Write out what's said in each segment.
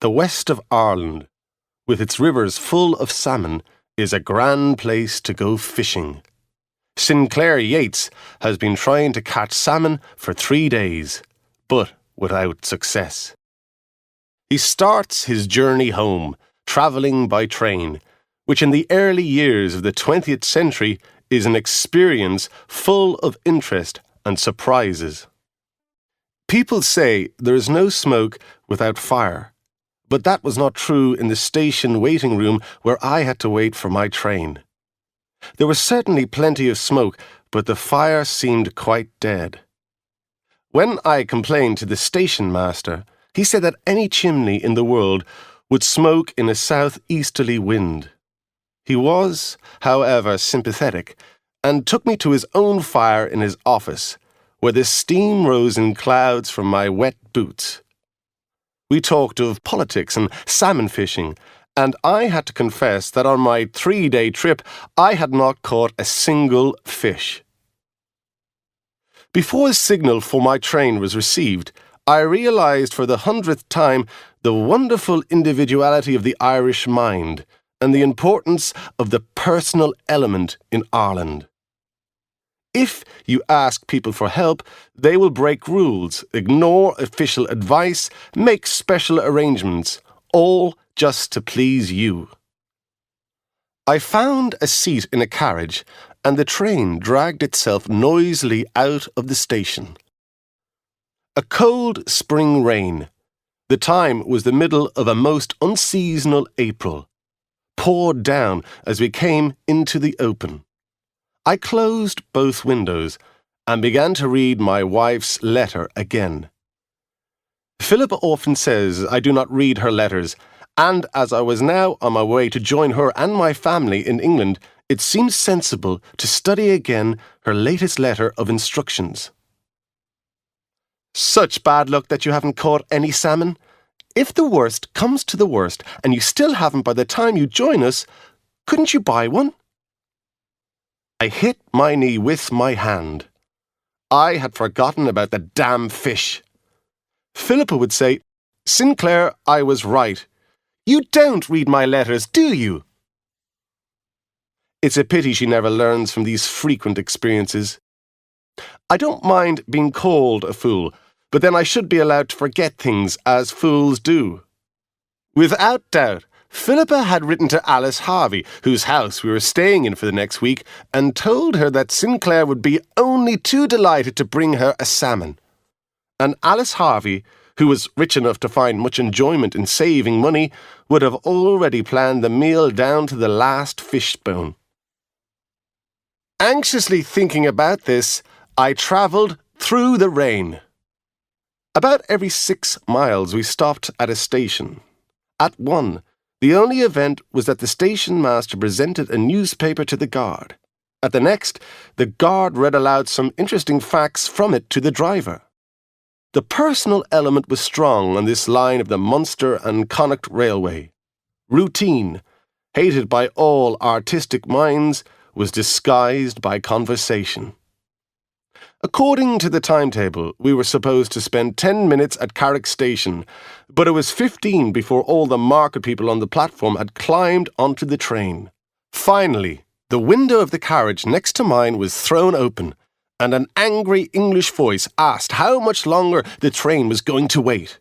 The west of Ireland, with its rivers full of salmon, is a grand place to go fishing. Sinclair Yates has been trying to catch salmon for 3 days, but without success. He starts his journey home, travelling by train, which in the early years of the 20th century is an experience full of interest and surprises. People say there is no smoke without fire, but that was not true in the station waiting room where I had to wait for my train. There was certainly plenty of smoke, but the fire seemed quite dead. When I complained to the station master, he said that any chimney in the world would smoke in a southeasterly wind. He was, however, sympathetic, and took me to his own fire in his office, where the steam rose in clouds from my wet boots. We talked of politics and salmon fishing, and I had to confess that on my 3-day trip I had not caught a single fish. Before the signal for my train was received, I realised for the 100th time the wonderful individuality of the Irish mind and the importance of the personal element in Ireland. If you ask people for help, they will break rules, ignore official advice, make special arrangements, all just to please you. I found a seat in a carriage, and the train dragged itself noisily out of the station. A cold spring rain, the time was the middle of a most unseasonal April, poured down as we came into the open. I closed both windows and began to read my wife's letter again. Philippa often says I do not read her letters, and as I was now on my way to join her and my family in England, it seemed sensible to study again her latest letter of instructions. Such bad luck that you haven't caught any salmon. If the worst comes to the worst and you still haven't by the time you join us, couldn't you buy one? I hit my knee with my hand. I had forgotten about the damn fish. Philippa would say, "Sinclair, I was right. You don't read my letters, do you?" It's a pity she never learns from these frequent experiences. I don't mind being called a fool, but then I should be allowed to forget things as fools do. Without doubt, Philippa had written to Alice Harvey, whose house we were staying in for the next week, and told her that Sinclair would be only too delighted to bring her a salmon. And Alice Harvey, who was rich enough to find much enjoyment in saving money, would have already planned the meal down to the last fish bone. Anxiously thinking about this, I travelled through the rain. About every 6 miles we stopped at a station. At one, the only event was that the station master presented a newspaper to the guard. At the next, the guard read aloud some interesting facts from it to the driver. The personal element was strong on this line of the Munster and Connacht Railway. Routine, hated by all artistic minds, was disguised by conversation. According to the timetable, we were supposed to spend 10 minutes at Carrick Station, but it was 15 before all the market people on the platform had climbed onto the train. Finally, the window of the carriage next to mine was thrown open, and an angry English voice asked how much longer the train was going to wait.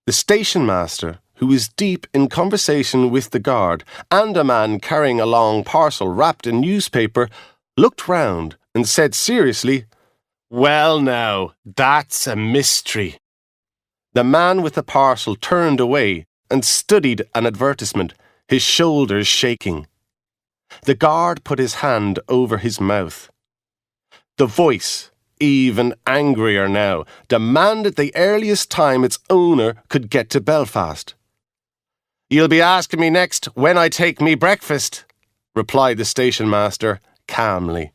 The station master, who was deep in conversation with the guard, and a man carrying a long parcel wrapped in newspaper, looked round and said seriously, "Well now, that's a mystery." The man with the parcel turned away and studied an advertisement, his shoulders shaking. The guard put his hand over his mouth. The voice, even angrier now, demanded the earliest time its owner could get to Belfast. "You'll be asking me next when I take me breakfast," replied the station master calmly.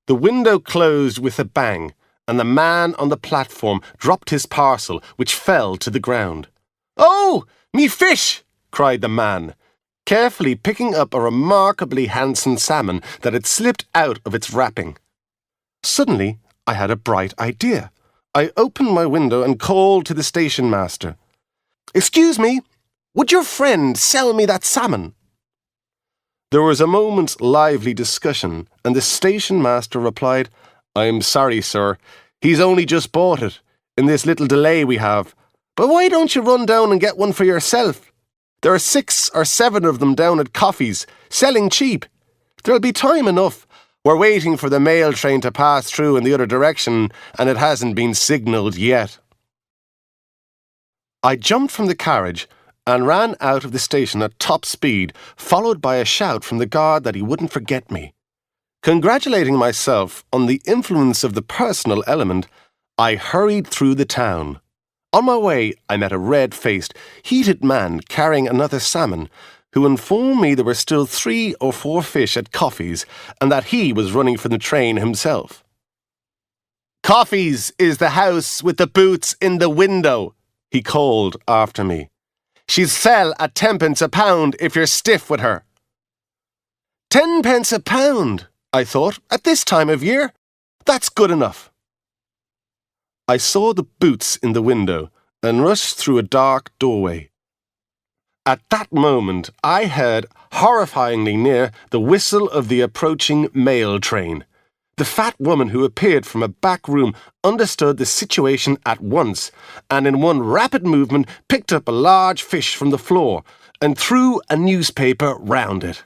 The window closed with a bang, and the man on the platform dropped his parcel, which fell to the ground. "Oh, me fish!" cried the man, carefully picking up a remarkably handsome salmon that had slipped out of its wrapping. Suddenly, I had a bright idea. I opened my window and called to the station master. "Excuse me, would your friend sell me that salmon?" There was a moment's lively discussion, and the station master replied, "I'm sorry, sir. He's only just bought it, in this little delay we have. But why don't you run down and get one for yourself? There are 6 or 7 of them down at Coffee's, selling cheap. There'll be time enough. We're waiting for the mail train to pass through in the other direction, and it hasn't been signalled yet." I jumped from the carriage and ran out of the station at top speed, followed by a shout from the guard that he wouldn't forget me. Congratulating myself on the influence of the personal element, I hurried through the town. On my way, I met a red-faced, heated man carrying another salmon, who informed me there were still 3 or 4 fish at Coffee's and that he was running for the train himself. "Coffee's is the house with the boots in the window," he called after me. "She'll sell at 10p a pound if you're stiff with her." 10p a pound, I thought, at this time of year? That's good enough. I saw the boots in the window and rushed through a dark doorway. At that moment, I heard, horrifyingly near, the whistle of the approaching mail train. The fat woman who appeared from a back room understood the situation at once, and in one rapid movement picked up a large fish from the floor and threw a newspaper round it.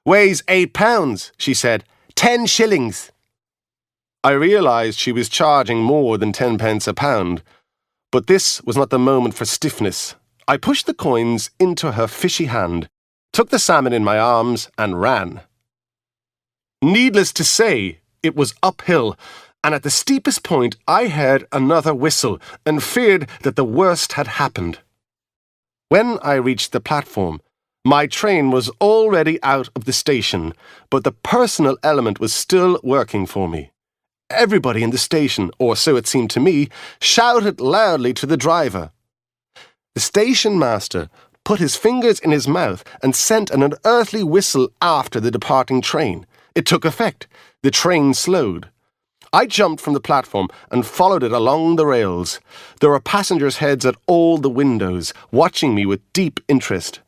"Weighs 8 pounds, she said. 10 shillings. I realised she was charging more than 10p a pound, but this was not the moment for stiffness. I pushed the coins into her fishy hand, took the salmon in my arms, and ran. Needless to say, it was uphill, and at the steepest point I heard another whistle and feared that the worst had happened. When I reached the platform, my train was already out of the station, but the personal element was still working for me. Everybody in the station, or so it seemed to me, shouted loudly to the driver. The station master put his fingers in his mouth and sent an unearthly whistle after the departing train. It took effect. The train slowed. I jumped from the platform and followed it along the rails. There were passengers' heads at all the windows, watching me with deep interest.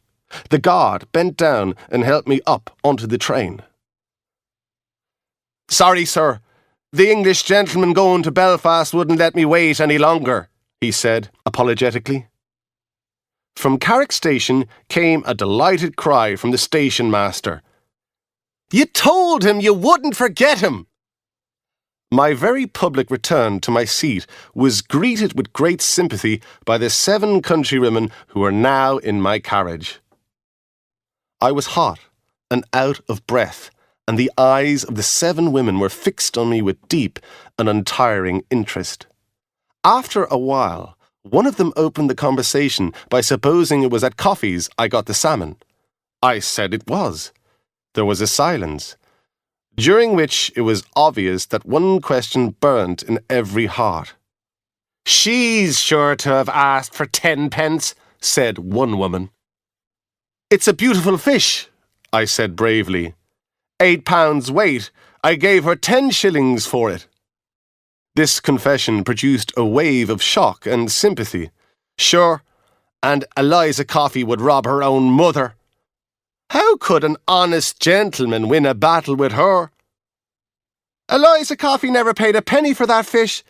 The guard bent down and helped me up onto the train. "Sorry, sir. The English gentleman going to Belfast wouldn't let me wait any longer," he said, apologetically. From Carrick Station came a delighted cry from the station master. "You told him you wouldn't forget him!" My very public return to my seat was greeted with great sympathy by the 7 countrywomen who were now in my carriage. I was hot and out of breath, and the eyes of the 7 women were fixed on me with deep and untiring interest. After a while, one of them opened the conversation by supposing it was at Coffee's I got the salmon. I said it was. There was a silence, during which it was obvious that one question burnt in every heart. "She's sure to have asked for 10p, said one woman. "It's a beautiful fish," I said bravely. 8 pounds weight. I gave her 10 shillings for it. This confession produced a wave of shock and sympathy. Sure, and Eliza Coffey would rob her own mother. How could an honest gentleman win a battle with her? Eliza Coffey never paid a penny for that fish.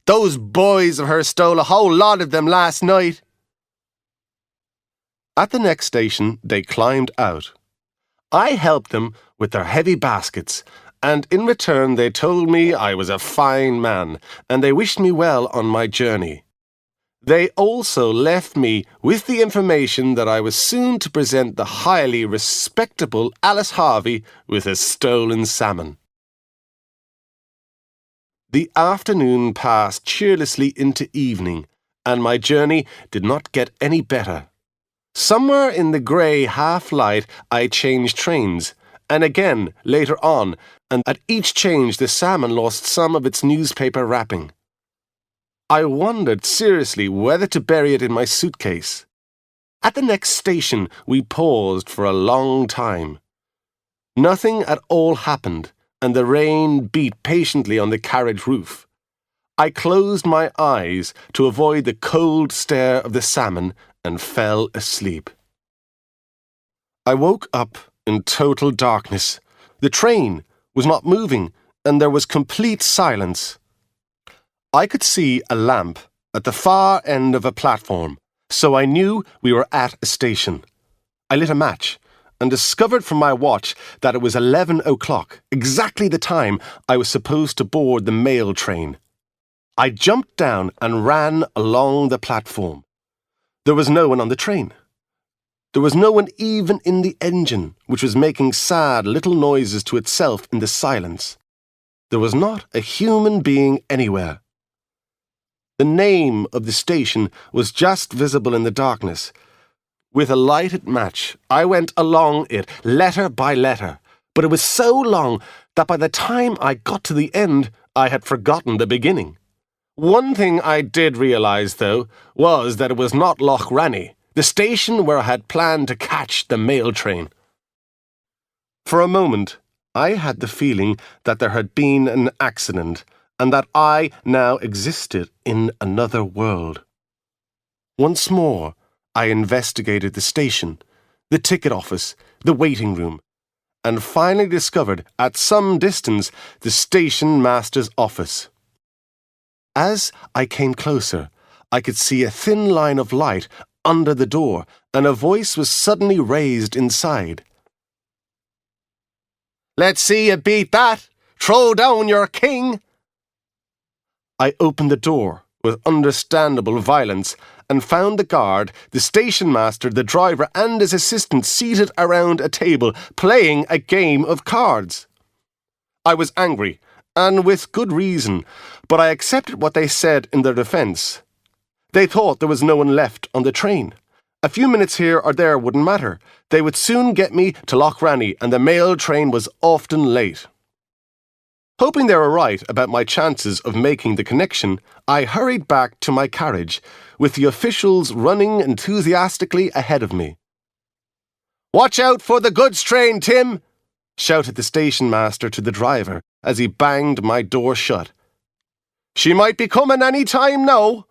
Those boys of hers stole a whole lot of them last night. At the next station, they climbed out. I helped them with their heavy baskets, and in return they told me I was a fine man, and they wished me well on my journey. They also left me with the information that I was soon to present the highly respectable Alice Harvey with a stolen salmon. The afternoon passed cheerlessly into evening, and my journey did not get any better. Somewhere in the grey half-light I changed trains, and again later on, and at each change the salmon lost some of its newspaper wrapping. I wondered seriously whether to bury it in my suitcase. At the next station we paused for a long time. Nothing at all happened, and the rain beat patiently on the carriage roof. I closed my eyes to avoid the cold stare of the salmon and fell asleep. I woke up in total darkness. The train was not moving, and there was complete silence. I could see a lamp at the far end of a platform, so I knew we were at a station. I lit a match and discovered from my watch that it was 11 o'clock, exactly the time I was supposed to board the mail train. I jumped down and ran along the platform. There was no one on the train. There was no one even in the engine, which was making sad little noises to itself in the silence. There was not a human being anywhere. The name of the station was just visible in the darkness. With a lighted match, I went along it, letter by letter, but it was so long that by the time I got to the end, I had forgotten the beginning. One thing I did realise, though, was that it was not Loch Ranny, the station where I had planned to catch the mail train. For a moment, I had the feeling that there had been an accident and that I now existed in another world. Once more, I investigated the station, the ticket office, the waiting room, and finally discovered, at some distance, the station master's office. As I came closer, I could see a thin line of light under the door, and a voice was suddenly raised inside. "Let's see you beat that! Throw down your king!" I opened the door with understandable violence and found the guard, the station master, the driver, and his assistant seated around a table playing a game of cards. I was angry, and with good reason, but I accepted what they said in their defence. They thought there was no one left on the train. A few minutes here or there wouldn't matter. They would soon get me to Loch Ranny, and the mail train was often late. Hoping they were right about my chances of making the connection, I hurried back to my carriage, with the officials running enthusiastically ahead of me. "Watch out for the goods train, Tim!" shouted the station master to the driver as he banged my door shut. "She might be coming any time now."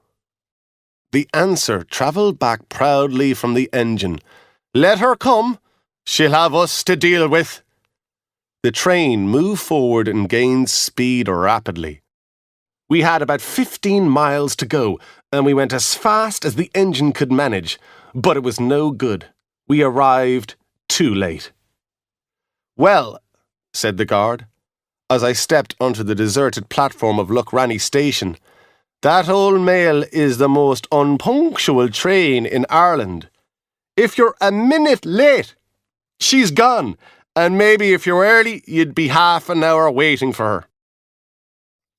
The answer travelled back proudly from the engine. "Let her come. She'll have us to deal with." The train moved forward and gained speed rapidly. We had about 15 miles to go, and we went as fast as the engine could manage, but it was no good. We arrived too late. "Well," said the guard, as I stepped onto the deserted platform of Loch Ranny station, "that old mail is the most unpunctual train in Ireland. If you're a minute late, she's gone, and maybe if you're early, you'd be half an hour waiting for her."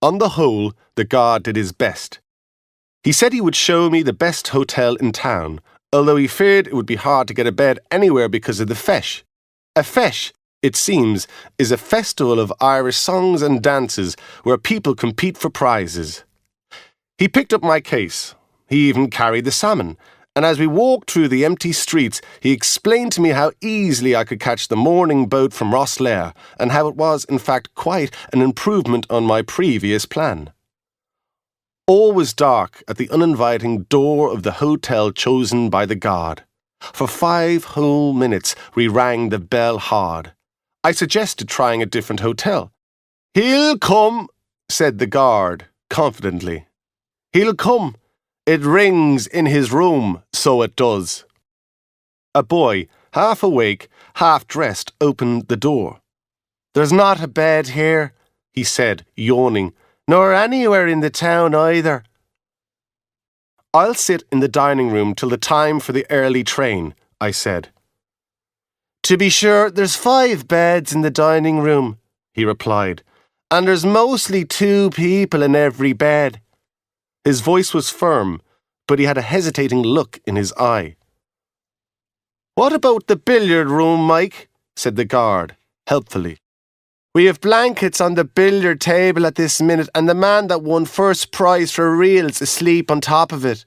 On the whole, the guard did his best. He said he would show me the best hotel in town, although he feared it would be hard to get a bed anywhere because of the fesh. A fesh, it seems, is a festival of Irish songs and dances where people compete for prizes. He picked up my case. He even carried the salmon, and as we walked through the empty streets, he explained to me how easily I could catch the morning boat from Rosslare, and how it was, in fact, quite an improvement on my previous plan. All was dark at the uninviting door of the hotel chosen by the guard. For 5 whole minutes we rang the bell hard. I suggested trying a different hotel. "He'll come," said the guard, confidently. "He'll come. It rings in his room, so it does." A boy, half awake, half dressed, opened the door. "There's not a bed here," he said, yawning, "nor anywhere in the town either." "I'll sit in the dining room till the time for the early train," I said. "To be sure, there's 5 beds in the dining room," he replied, "and there's mostly 2 people in every bed." His voice was firm, but he had a hesitating look in his eye. "What about the billiard room, Mike?" said the guard, helpfully. "We have blankets on the billiard table at this minute, and the man that won first prize for reels asleep on top of it."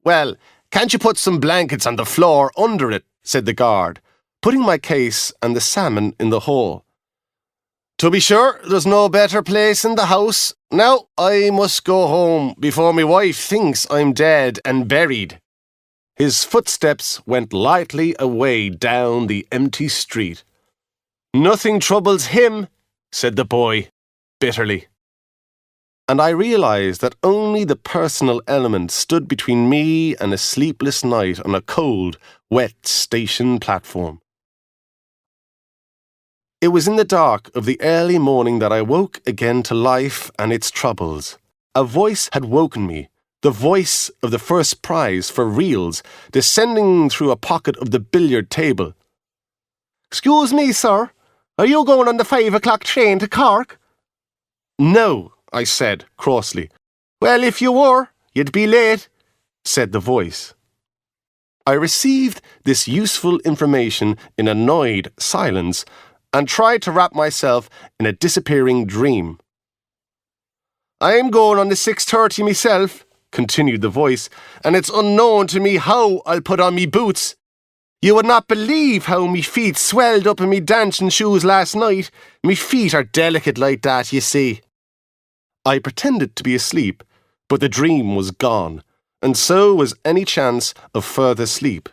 "Well, can't you put some blankets on the floor under it?" said the guard, putting my case and the salmon in the hall. To be sure, there's no better place in the house. Now I must go home before my wife thinks I'm dead and buried." His footsteps went lightly away down the empty street. "Nothing troubles him," said the boy, bitterly. And I realized that only the personal element stood between me and a sleepless night on a cold, wet station platform. It was in the dark of the early morning that I woke again to life and its troubles. A voice had woken me, the voice of the first prize for reels, descending through a pocket of the billiard table. "Excuse me, sir, are you going on the 5 o'clock train to Cork?" "No," I said crossly. "Well, if you were, you'd be late," said the voice. I received this useful information in annoyed silence and tried to wrap myself in a disappearing dream. "I'm going on the 6:30 myself," continued the voice, "and it's unknown to me how I'll put on me boots. You would not believe how me feet swelled up in me dancing shoes last night. Me feet are delicate like that, you see." I pretended to be asleep, but the dream was gone, and so was any chance of further sleep.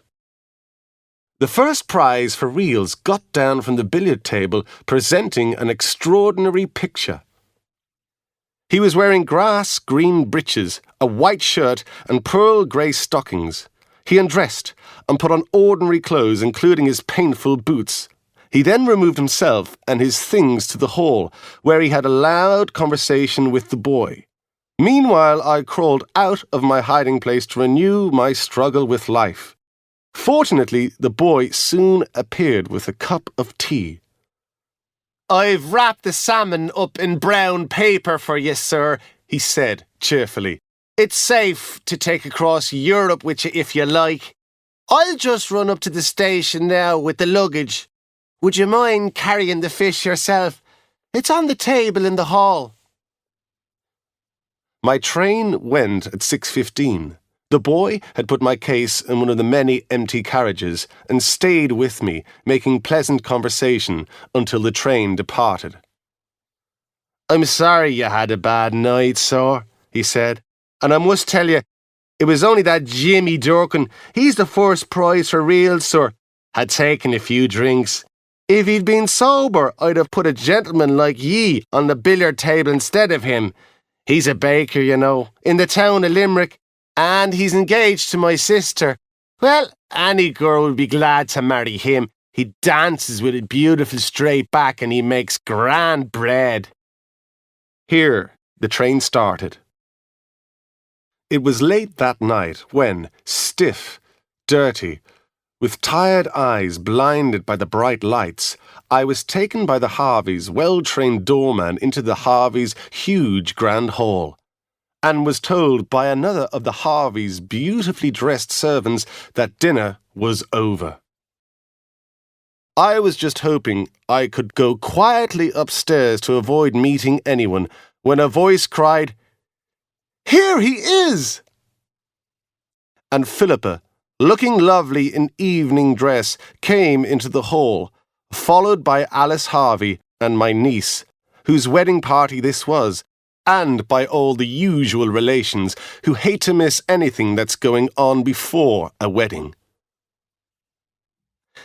The first prize for reels got down from the billiard table, presenting an extraordinary picture. He was wearing grass-green breeches, a white shirt, and pearl-grey stockings. He undressed and put on ordinary clothes, including his painful boots. He then removed himself and his things to the hall, where he had a loud conversation with the boy. Meanwhile, I crawled out of my hiding place to renew my struggle with life. Fortunately, the boy soon appeared with a cup of tea. "I've wrapped the salmon up in brown paper for you, sir," he said cheerfully. "It's safe to take across Europe with you if you like. I'll just run up to the station now with the luggage. Would you mind carrying the fish yourself? It's on the table in the hall." My train went at 6:15. The boy had put my case in one of the many empty carriages and stayed with me, making pleasant conversation until the train departed. "I'm sorry you had a bad night, sir," he said, "and I must tell you, it was only that Jimmy Durkin, he's the first prize for real, sir, had taken a few drinks. If he'd been sober, I'd have put a gentleman like ye on the billiard table instead of him. He's a baker, you know, in the town of Limerick, and he's engaged to my sister. Well, any girl would be glad to marry him. He dances with a beautiful straight back and he makes grand bread." Here, the train started. It was late that night when, stiff, dirty, with tired eyes blinded by the bright lights, I was taken by the Harveys' well-trained doorman into the Harveys' huge grand hall, and was told by another of the Harveys' beautifully dressed servants that dinner was over. I was just hoping I could go quietly upstairs to avoid meeting anyone when a voice cried, "Here he is!" And Philippa, looking lovely in evening dress, came into the hall, followed by Alice Harvey and my niece, whose wedding party this was, and by all the usual relations who hate to miss anything that's going on before a wedding.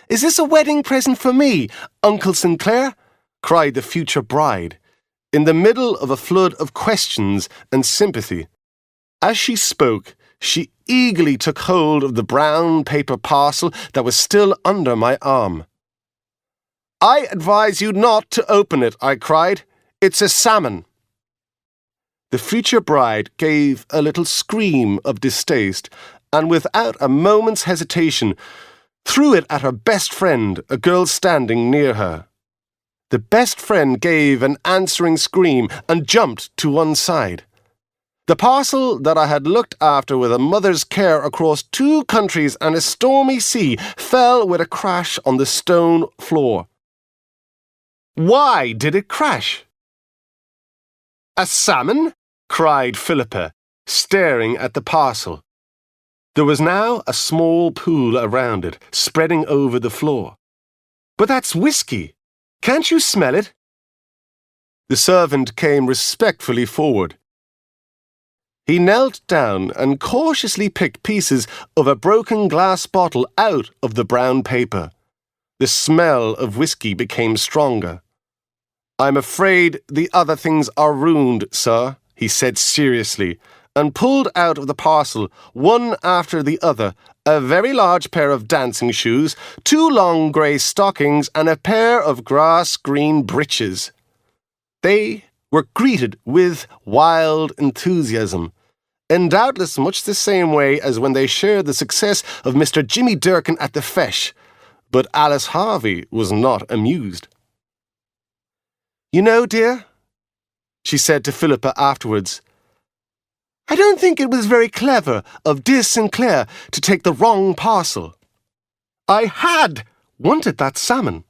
"Is this a wedding present for me, Uncle Sinclair?" cried the future bride, in the middle of a flood of questions and sympathy. As she spoke, she eagerly took hold of the brown paper parcel that was still under my arm. "I advise you not to open it," I cried. "It's a salmon." The future bride gave a little scream of distaste, and without a moment's hesitation, threw it at her best friend, a girl standing near her. The best friend gave an answering scream and jumped to one side. The parcel that I had looked after with a mother's care across 2 countries and a stormy sea fell with a crash on the stone floor. Why did it crash? "A salmon?" cried Philippa, staring at the parcel. There was now a small pool around it, spreading over the floor. "But that's whiskey. Can't you smell it?" The servant came respectfully forward. He knelt down and cautiously picked pieces of a broken glass bottle out of the brown paper. The smell of whiskey became stronger. "I'm afraid the other things are ruined, sir," he said seriously, and pulled out of the parcel, one after the other, a very large pair of dancing shoes, 2 long grey stockings, and a pair of grass-green breeches. They were greeted with wild enthusiasm, in doubtless much the same way as when they shared the success of Mr. Jimmy Durkin at the Fesh, but Alice Harvey was not amused. "You know, dear," she said to Philippa afterwards, "I don't think it was very clever of dear Sinclair to take the wrong parcel. I had wanted that salmon."